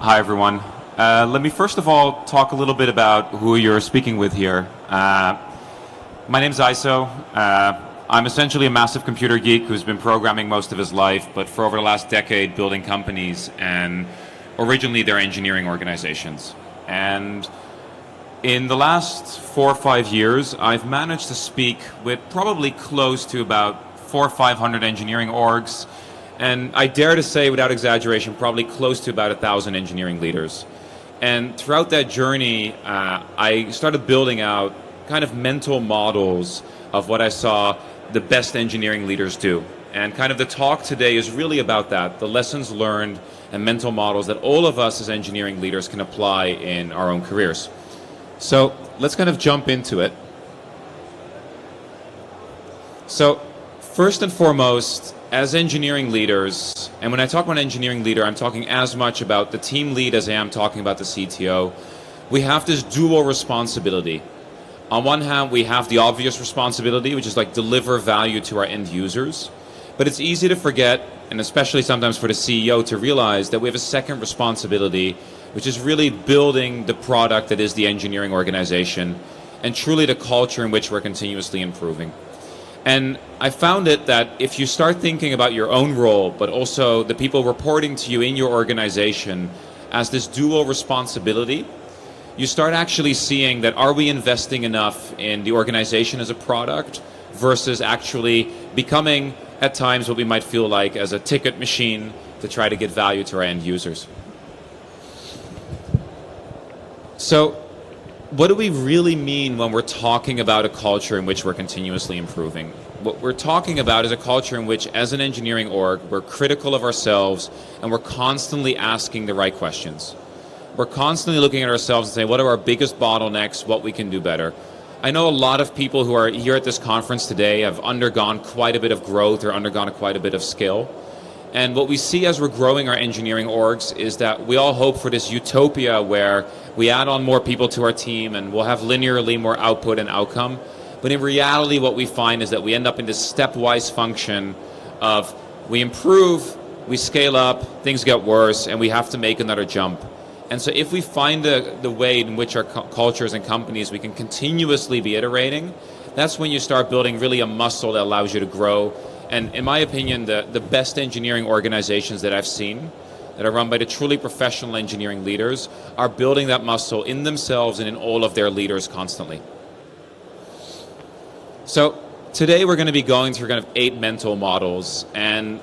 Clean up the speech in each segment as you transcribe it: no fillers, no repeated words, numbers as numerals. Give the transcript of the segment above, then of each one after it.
Hi, everyone. Let me first of all talk a little bit about who you're speaking with here. My name's Eiso. I'm essentially a massive computer geek who's been programming most of his life, but for over the last decade building companies, and originally they're engineering organizations. And in the last 4 or 5 years, I've managed to speak with probably close to about 400 or 500 engineering orgs, and I dare to say, without exaggeration, probably close to about 1,000 engineering leaders. And throughout that journey, I started building out kind of mental models of what I saw the best engineering leaders do. And kind of the talk today is really about that, the lessons learned and mental models that all of us as engineering leaders can apply in our own careers. So let's kind of jump into it. So first and foremost, as engineering leaders, and when I talk about engineering leader, I'm talking as much about the team lead as I am talking about the CTO. We have this dual responsibility. On one hand, we have the obvious responsibility, which is like deliver value to our end users. But it's easy to forget, and especially sometimes for the CEO, to realize that we have a second responsibility, which is really building the product that is the engineering organization, and truly the culture in which we're continuously improving. And I found it that if you start thinking about your own role, but also the people reporting to you in your organization as this dual responsibility, you start actually seeing that are we investing enough in the organization as a product versus actually becoming at times what we might feel like as a ticket machine to try to get value to our end users. So what do we really mean when we're talking about a culture in which we're continuously improving? What we're talking about is a culture in which, as an engineering org, we're critical of ourselves and we're constantly asking the right questions. We're constantly looking at ourselves and saying, what are our biggest bottlenecks, what we can do better? I know a lot of people who are here at this conference today have undergone quite a bit of growth or undergone quite a bit of skill. And what we see as we're growing our engineering orgs is that we all hope for this utopia where we add on more people to our team and we'll have linearly more output and outcome. But in reality, what we find is that we end up in this stepwise function of we improve, we scale up, things get worse, and we have to make another jump. And so if we find the way in which our cultures and companies we can continuously be iterating, that's when you start building really a muscle that allows you to grow. And in my opinion, the best engineering organizations that I've seen that are run by the truly professional engineering leaders are building that muscle in themselves and in all of their leaders constantly. So today we're going to be going through kind of 8 mental models. And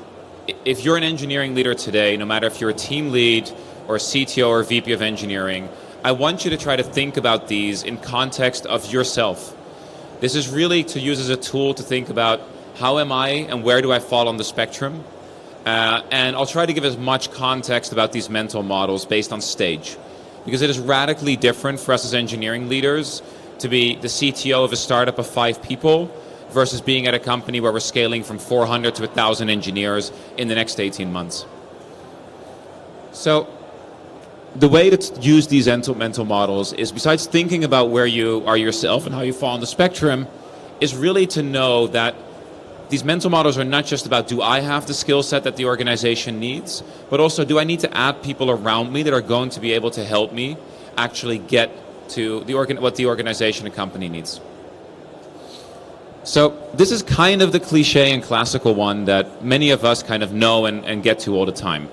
if you're an engineering leader today, no matter if you're a team lead or a CTO or VP of engineering, I want you to try to think about these in context of yourself. This is really to use as a tool to think about how am I and where do I fall on the spectrum? And I'll try to give as much context about these mental models based on stage, because it is radically different for us as engineering leaders to be the CTO of a startup of 5 people versus being at a company where we're scaling from 400 to 1,000 engineers in the next 18 months. So the way to use these mental models is, besides thinking about where you are yourself and how you fall on the spectrum, is really to know that these mental models are not just about do I have the skill set that the organization needs, but also do I need to add people around me that are going to be able to help me actually get to what the organization and company needs. So this is kind of the cliche and classical one that many of us kind of know and get to all the time.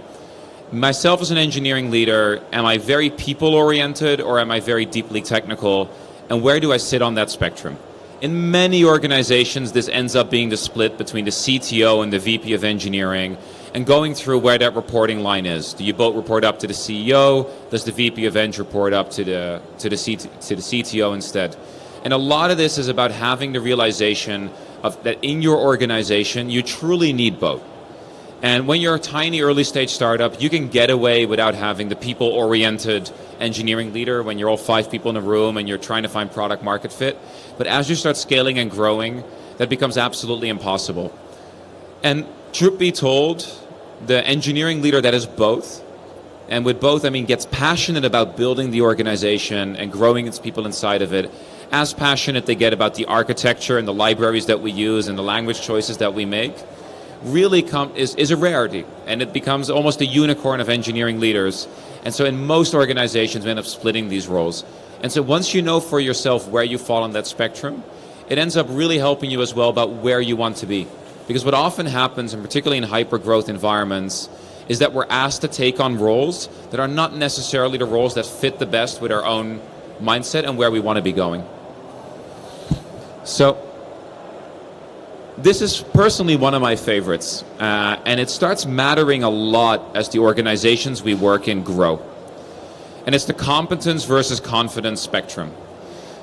Myself as an engineering leader, am I very people-oriented or am I very deeply technical? And where do I sit on that spectrum? In many organizations, this ends up being the split between the CTO and the VP of engineering and going through where that reporting line is. Do you both report up to the CEO? Does the VP of Eng report up to the CTO instead? And a lot of this is about having the realization of that in your organization, you truly need both. And when you're a tiny early stage startup, you can get away without having the people-oriented engineering leader when you're all 5 people in a room and you're trying to find product market fit. But as you start scaling and growing, that becomes absolutely impossible. And truth be told, the engineering leader that is both, and with both I mean gets passionate about building the organization and growing its people inside of it, as passionate they get about the architecture and the libraries that we use and the language choices that we make, really is a rarity, and it becomes almost a unicorn of engineering leaders. And so in most organizations, we end up splitting these roles. And so once you know for yourself where you fall on that spectrum, it ends up really helping you as well about where you want to be. Because what often happens, and particularly in hyper-growth environments, is that we're asked to take on roles that are not necessarily the roles that fit the best with our own mindset and where we want to be going. So this is personally one of my favorites, and it starts mattering a lot as the organizations we work in grow. And it's the competence versus confidence spectrum.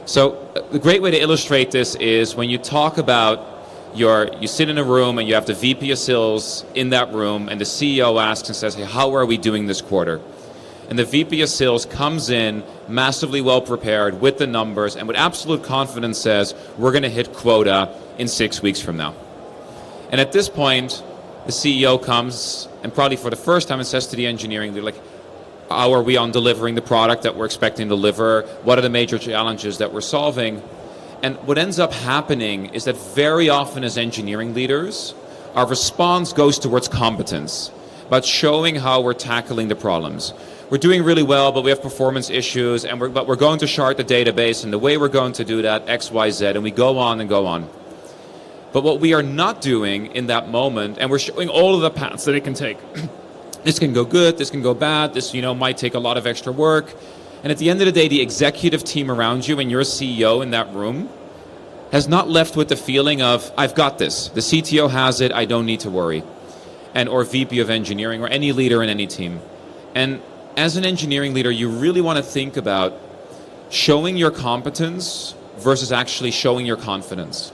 So the great way to illustrate this is when you talk about you sit in a room and you have the VP of sales in that room, and the CEO asks and says, hey, how are we doing this quarter? And the VP of sales comes in massively well prepared with the numbers and with absolute confidence says, we're going to hit quota in 6 weeks from now. And at this point, the CEO comes and probably for the first time and says to the engineering leader, like, how are we on delivering the product that we're expecting to deliver? What are the major challenges that we're solving? And what ends up happening is that very often as engineering leaders, our response goes towards competence, about showing how we're tackling the problems. We're doing really well, but we have performance issues, but we're going to shard the database, and the way we're going to do that, X, Y, Z, and we go on and go on. But what we are not doing in that moment, and we're showing all of the paths that it can take. This can go good, this can go bad, this might take a lot of extra work. And at the end of the day, the executive team around you and your CEO in that room has not left with the feeling of, I've got this. The CTO has it, I don't need to worry. Or VP of engineering, or any leader in any team. And as an engineering leader, you really want to think about showing your competence versus actually showing your confidence.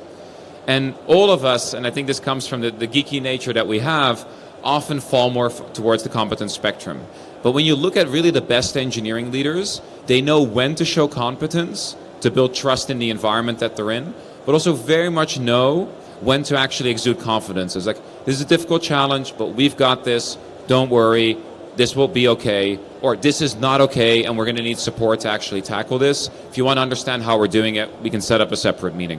And all of us, and I think this comes from the geeky nature that we have, often fall more towards the competence spectrum. But when you look at really the best engineering leaders, they know when to show competence to build trust in the environment that they're in, but also very much know when to actually exude confidence. It's like, this is a difficult challenge, but we've got this, don't worry, this will be okay, or this is not okay and we're going to need support to actually tackle this. If you want to understand how we're doing it, we can set up a separate meeting.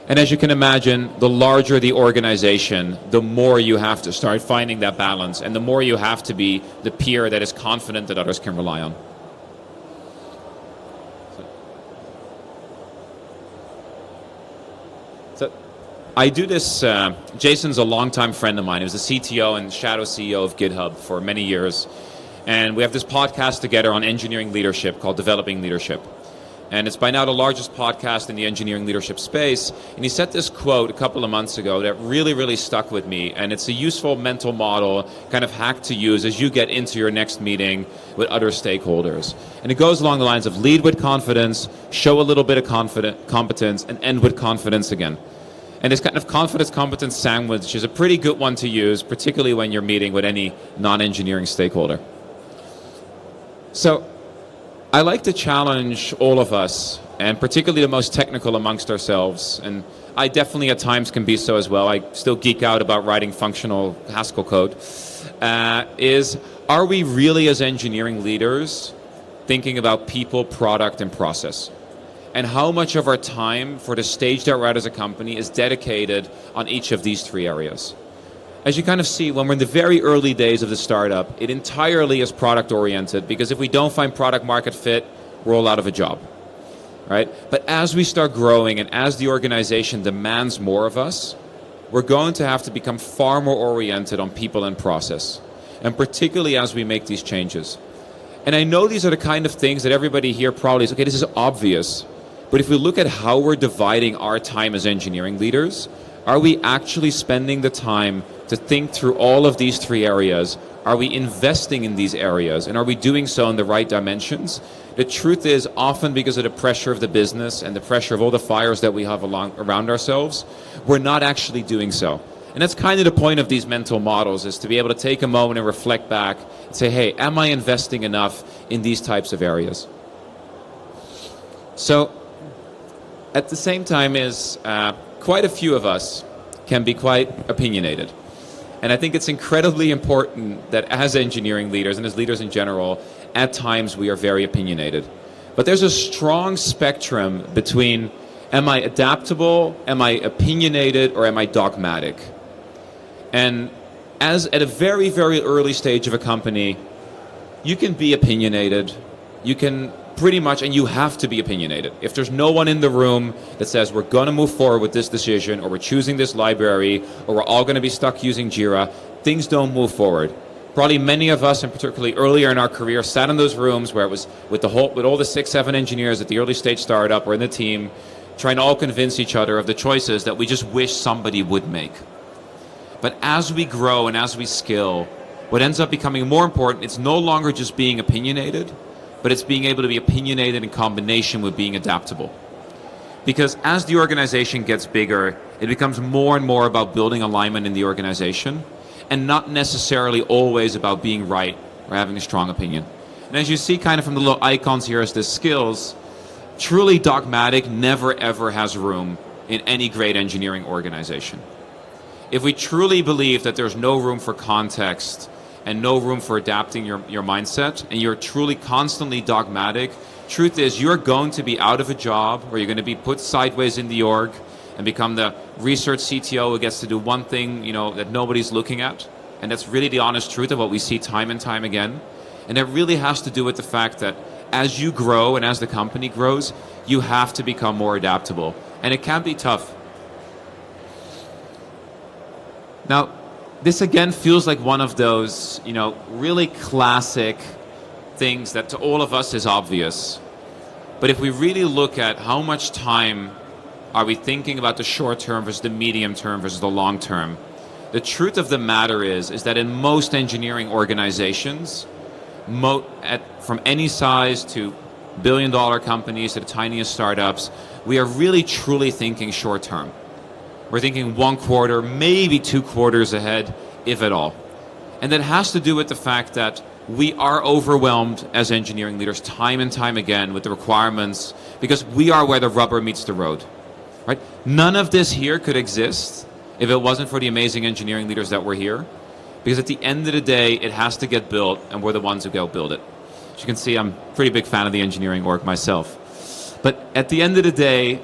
And as you can imagine, the larger the organization, the more you have to start finding that balance, and the more you have to be the peer that is confident that others can rely on. So I do this, Jason's a longtime friend of mine. He was the CTO and shadow CEO of GitHub for many years. And we have this podcast together on engineering leadership called Developing Leadership. And it's by now the largest podcast in the engineering leadership space. And he said this quote a couple of months ago that really, really stuck with me. And it's a useful mental model, kind of hack to use as you get into your next meeting with other stakeholders. And it goes along the lines of lead with confidence, show a little bit of competence, and end with confidence again. And this kind of confidence-competence sandwich is a pretty good one to use, particularly when you're meeting with any non-engineering stakeholder. So I like to challenge all of us, and particularly the most technical amongst ourselves, and I definitely at times can be so as well. I still geek out about writing functional Haskell code. Are we really as engineering leaders thinking about people, product, and process? And how much of our time for the stage that we're at as a company is dedicated on each of these three areas? As you kind of see, when we're in the very early days of the startup, it entirely is product-oriented, because if we don't find product market fit, we're all out of a job, right? But as we start growing and as the organization demands more of us, we're going to have to become far more oriented on people and process, and particularly as we make these changes. And I know these are the kind of things that everybody here probably is, okay, this is obvious, but if we look at how we're dividing our time as engineering leaders, are we actually spending the time to think through all of these three areas? Are we investing in these areas? And are we doing so in the right dimensions? The truth is, often because of the pressure of the business and the pressure of all the fires that we have around ourselves, we're not actually doing so. And that's kind of the point of these mental models, is to be able to take a moment and reflect back and say, hey, am I investing enough in these types of areas? So at the same time is quite a few of us can be quite opinionated. And I think it's incredibly important that as engineering leaders and as leaders in general, at times we are very opinionated. But there's a strong spectrum between Am I adaptable? Am I opinionated? Or am I dogmatic? And as at a very, very early stage of a company, you can be opinionated. You can pretty much, and you have to be opinionated. If there's no one in the room that says we're going to move forward with this decision, or we're choosing this library, or we're all going to be stuck using Jira, things don't move forward. Probably many of us, and particularly earlier in our career, sat in those rooms where it was with all the 6-7 engineers at the early stage startup or in the team, trying to all convince each other of the choices that we just wish somebody would make. But as we grow and as we scale, what ends up becoming more important, it's no longer just being opinionated, but it's being able to be opinionated in combination with being adaptable. Because as the organization gets bigger, it becomes more and more about building alignment in the organization, and not necessarily always about being right or having a strong opinion. And as you see kind of from the little icons here as the skills, truly dogmatic never ever has room in any great engineering organization. If we truly believe that there's no room for context and no room for adapting your mindset, and you're truly constantly dogmatic, truth is you're going to be out of a job, or you're going to be put sideways in the org and become the research CTO who gets to do one thing, that nobody's looking at. And that's really the honest truth of what we see time and time again. And it really has to do with the fact that as you grow and as the company grows, you have to become more adaptable. And it can be tough. Now, this again feels like one of those, really classic things that to all of us is obvious. But if we really look at how much time are we thinking about the short term versus the medium term versus the long term, the truth of the matter is that in most engineering organizations, from any size to billion-dollar companies to the tiniest startups, we are really truly thinking short term. We're thinking 1 quarter, maybe 2 quarters ahead, if at all. And that has to do with the fact that we are overwhelmed as engineering leaders time and time again with the requirements, because we are where the rubber meets the road. Right? None of this here could exist if it wasn't for the amazing engineering leaders that were here. Because at the end of the day, it has to get built, and we're the ones who go build it. As you can see, I'm a pretty big fan of the engineering org myself. But at the end of the day,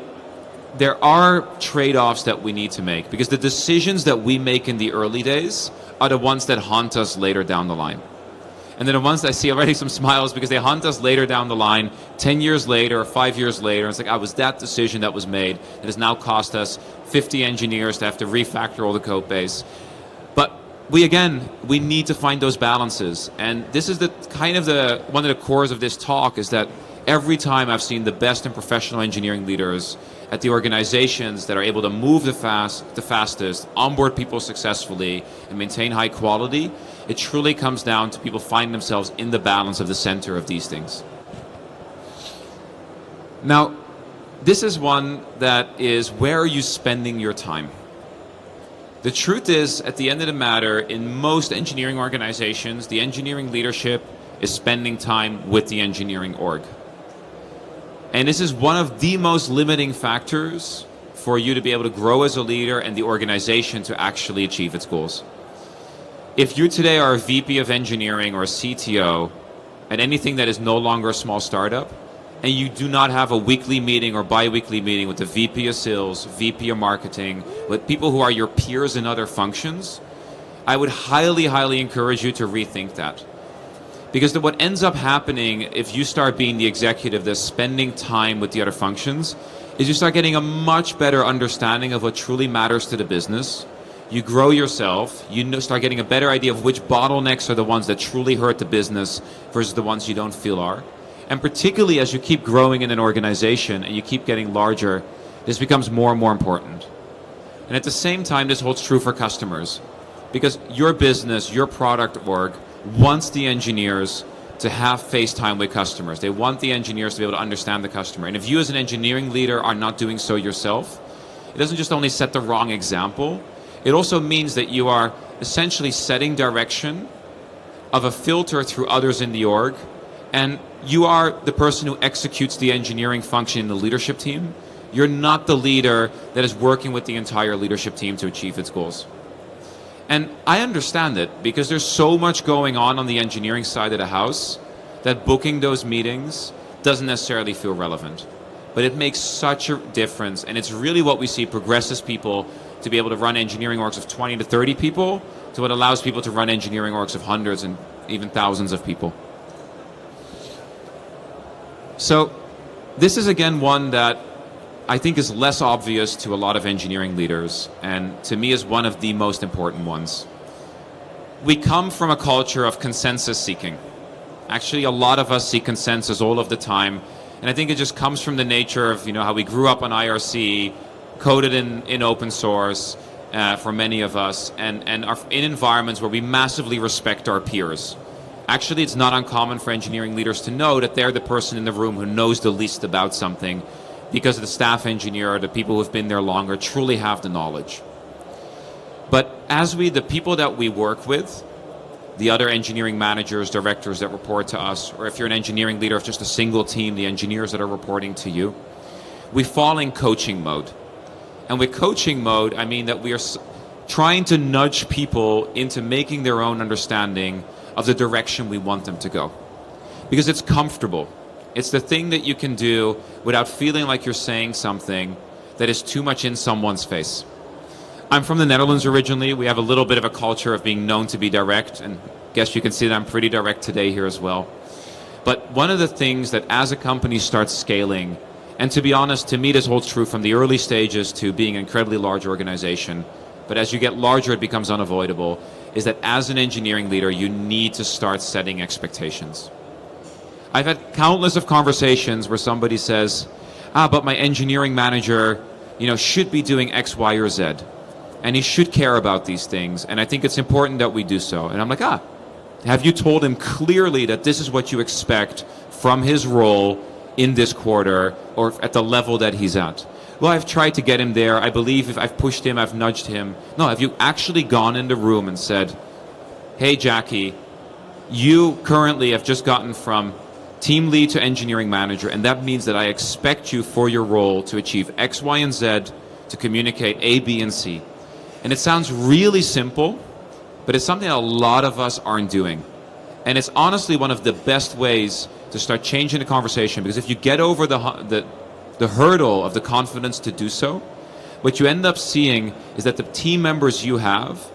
there are trade-offs that we need to make, because the decisions that we make in the early days are the ones that haunt us later down the line. And then the ones that I see already some smiles because they haunt us later down the line, 10 years later or 5 years later. It's like, was that decision that was made that has now cost us 50 engineers to have to refactor all the code base. But we need to find those balances. And this is one of the cores of this talk, is that every time I've seen the best and professional engineering leaders at the organizations that are able to move the fastest, onboard people successfully, and maintain high quality, it truly comes down to people finding themselves in the balance of the center of these things. Now, this is one that is, where are you spending your time? The truth is, at the end of the matter, in most engineering organizations, the engineering leadership is spending time with the engineering org. And this is one of the most limiting factors for you to be able to grow as a leader and the organization to actually achieve its goals. If you today are a VP of engineering or a CTO at anything that is no longer a small startup, and you do not have a weekly meeting or bi-weekly meeting with the VP of sales, VP of marketing, with people who are your peers in other functions, I would highly, highly encourage you to rethink that. Because what ends up happening if you start being the executive that's spending time with the other functions is you start getting a much better understanding of what truly matters to the business. You grow yourself, you start getting a better idea of which bottlenecks are the ones that truly hurt the business versus the ones you don't feel are. And particularly as you keep growing in an organization and you keep getting larger, this becomes more and more important. And at the same time, this holds true for customers. Because your business, your product org, wants the engineers to have face time with customers. They want the engineers to be able to understand the customer. And if you as an engineering leader are not doing so yourself, it doesn't just only set the wrong example, it also means that you are essentially setting direction of a filter through others in the org, and you are the person who executes the engineering function in the leadership team. You're not the leader that is working with the entire leadership team to achieve its goals. And I understand it, because there's so much going on the engineering side of the house that booking those meetings doesn't necessarily feel relevant. but it makes such a difference. And it's really what we see progresses people to be able to run engineering orgs of 20 to 30 people to what allows people to run engineering orgs of hundreds and even thousands of people. So this is, again, one that I think is less obvious to a lot of engineering leaders, and to me is one of the most important ones. We come from a culture of consensus seeking. Actually, a lot of us seek consensus all of the time, and I think it just comes from the nature of how we grew up on IRC, coded in open source for many of us, and are in environments where we massively respect our peers. Actually, it's not uncommon for engineering leaders to know that they're the person in the room who knows the least about something, because the staff engineer or the people who have been there longer truly have the knowledge. But as the people that we work with, the other engineering managers, directors that report to us, or if you're an engineering leader of just a single team, the engineers that are reporting to you, we fall in coaching mode. And with coaching mode, I mean that we are trying to nudge people into making their own understanding of the direction we want them to go. Because it's comfortable. It's the thing that you can do without feeling like you're saying something that is too much in someone's face. I'm from the Netherlands originally. We have a little bit of a culture of being known to be direct, and I guess you can see that I'm pretty direct today here as well. But one of the things that as a company starts scaling, and to be honest, to me this holds true from the early stages to being an incredibly large organization, but as you get larger it becomes unavoidable, is that as an engineering leader you need to start setting expectations. I've had countless of conversations where somebody says, but my engineering manager should be doing X, Y, or Z. And he should care about these things. And I think it's important that we do so. And I'm like, have you told him clearly that this is what you expect from his role in this quarter or at the level that he's at? Well, I've tried to get him there. I believe if I've pushed him, I've nudged him. No, have you actually gone in the room and said, hey, Jackie, you currently have just gotten from team lead to engineering manager, and that means that I expect you for your role to achieve X, Y, and Z, to communicate A, B, and C. And it sounds really simple, but it's something that a lot of us aren't doing. And it's honestly one of the best ways to start changing the conversation, because if you get over the hurdle of the confidence to do so, what you end up seeing is that the team members you have,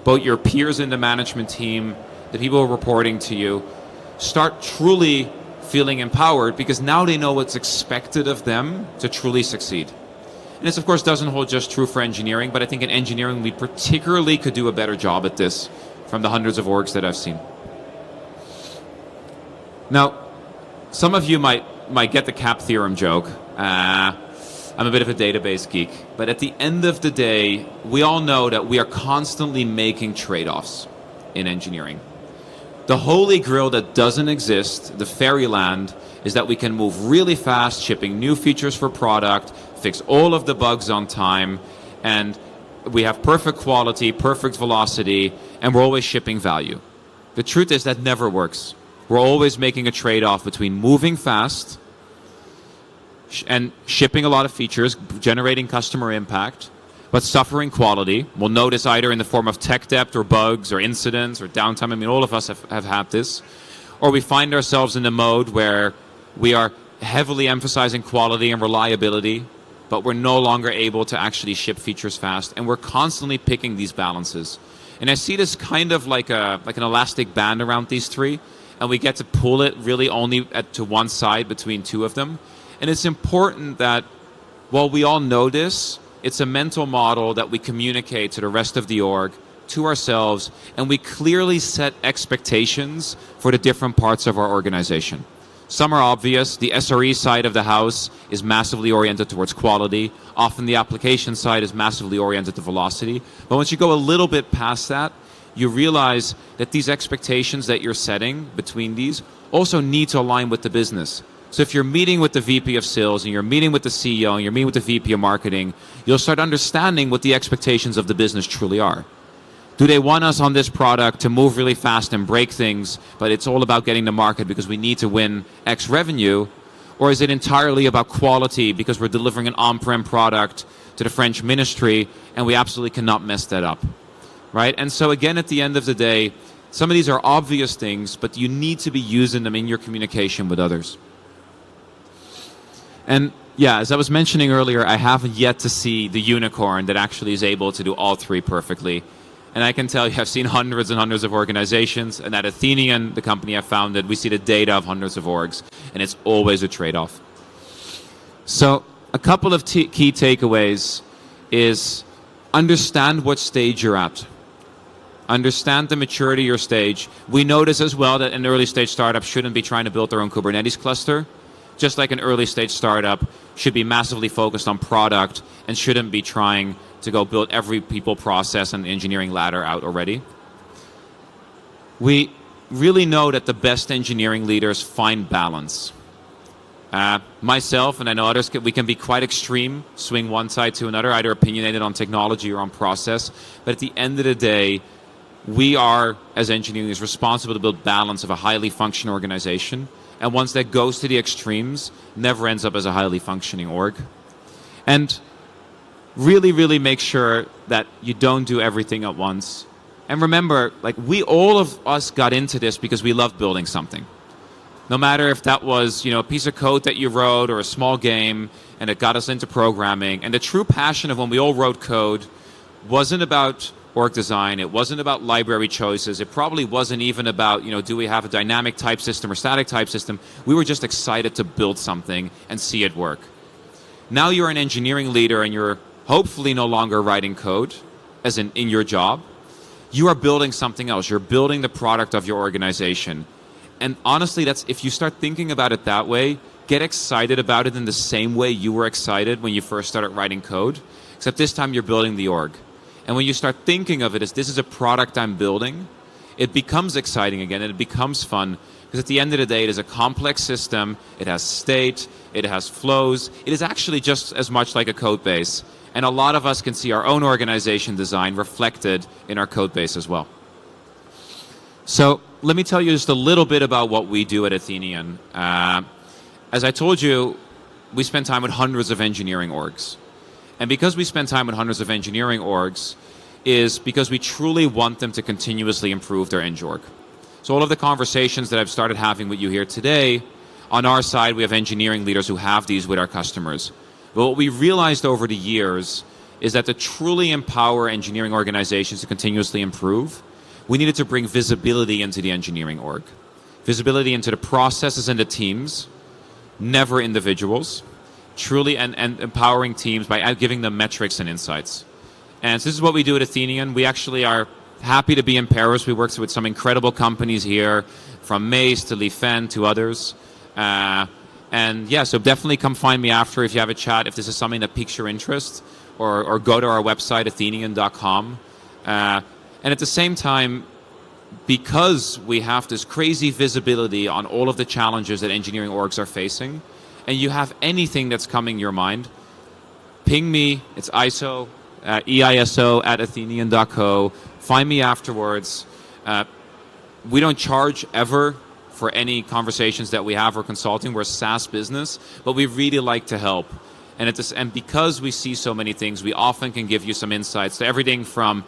both your peers in the management team, the people reporting to you, start truly feeling empowered because now they know what's expected of them to truly succeed. And this, of course, doesn't hold just true for engineering, but I think in engineering we particularly could do a better job at this from the hundreds of orgs that I've seen. Now, some of you might get the CAP theorem joke. I'm a bit of a database geek. But at the end of the day, we all know that we are constantly making trade-offs in engineering. The holy grail that doesn't exist, the fairyland, is that we can move really fast, shipping new features for product, fix all of the bugs on time, and we have perfect quality, perfect velocity, and we're always shipping value. The truth is that never works. We're always making a trade-off between moving fast and shipping a lot of features, generating customer impact, but suffering quality. We'll notice either in the form of tech debt or bugs or incidents or downtime. I mean, all of us have had this. Or we find ourselves in a mode where we are heavily emphasizing quality and reliability, but we're no longer able to actually ship features fast. And we're constantly picking these balances. And I see this kind of like an elastic band around these three, and we get to pull it really only to one side between two of them. And it's important that while we all know this, it's a mental model that we communicate to the rest of the org, to ourselves, and we clearly set expectations for the different parts of our organization. Some are obvious. The SRE side of the house is massively oriented towards quality. Often the application side is massively oriented to velocity. But once you go a little bit past that, you realize that these expectations that you're setting between these also need to align with the business. So if you're meeting with the VP of sales and you're meeting with the CEO and you're meeting with the VP of marketing, you'll start understanding what the expectations of the business truly are. Do they want us on this product to move really fast and break things, but it's all about getting the market because we need to win X revenue? Or is it entirely about quality because we're delivering an on-prem product to the French ministry and we absolutely cannot mess that up? Right? And so again, at the end of the day, some of these are obvious things, but you need to be using them in your communication with others. And Yeah, as I was mentioning earlier, I haven't yet to see the unicorn that actually is able to do all three perfectly. And I can tell you, I've seen hundreds and hundreds of organizations, and at Athenian, the company I founded, we see the data of hundreds of orgs, and it's always a trade-off. So a couple of key takeaways is understand what stage you're at. Understand the maturity of your stage. We notice as well that an early stage startup shouldn't be trying to build their own Kubernetes cluster. Just like an early stage startup should be massively focused on product and shouldn't be trying to go build every people process and engineering ladder out already. We really know that the best engineering leaders find balance. Myself, and I know others, we can be quite extreme, swing one side to another, either opinionated on technology or on process. But at the end of the day, we are, as engineers, responsible to build balance of a highly functional organization. And once that goes to the extremes, never ends up as a highly functioning org. And really, really make sure that you don't do everything at once. And remember, like, all of us got into this because we loved building something. No matter if that was, a piece of code that you wrote or a small game, and it got us into programming. And the true passion of when we all wrote code wasn't about org design. It wasn't about library choices. It probably wasn't even about, do we have a dynamic type system or static type system? We were just excited to build something and see it work. Now you're an engineering leader and you're hopefully no longer writing code, as in your job. You are building something else. You're building the product of your organization. And honestly, if you start thinking about it that way, get excited about it in the same way you were excited when you first started writing code, except this time you're building the org. And when you start thinking of it as this is a product I'm building, it becomes exciting again and it becomes fun, because at the end of the day, it is a complex system. It has state, it has flows. It is actually just as much like a code base. And a lot of us can see our own organization design reflected in our code base as well. So let me tell you just a little bit about what we do at Athenian. As I told you, we spend time with hundreds of engineering orgs. And because we spend time with hundreds of engineering orgs is because we truly want them to continuously improve their eng org. So all of the conversations that I've started having with you here today, on our side, we have engineering leaders who have these with our customers. But what we realized over the years is that to truly empower engineering organizations to continuously improve, we needed to bring visibility into the engineering org. Visibility into the processes and the teams, never individuals. Truly and empowering teams by giving them metrics and insights. And so this is what we do at Athenian. We actually are happy to be in Paris. We work with some incredible companies here, from Mace to Lifen to others. And yeah, so definitely come find me after if you have a chat, if this is something that piques your interest, or go to our website, athenian.com. And at the same time, because we have this crazy visibility on all of the challenges that engineering orgs are facing, and you have anything that's coming your mind, ping me. It's Eiso, EISO at athenian.co. Find me afterwards. We don't charge ever for any conversations that we have or consulting. We're a SaaS business, but we really like to help. And because we see so many things, we often can give you some insights to everything from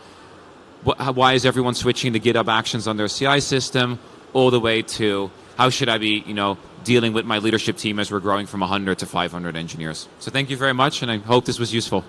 why is everyone switching to GitHub Actions on their CI system, all the way to how should I be, dealing with my leadership team as we're growing from 100 to 500 engineers. So thank you very much, and I hope this was useful.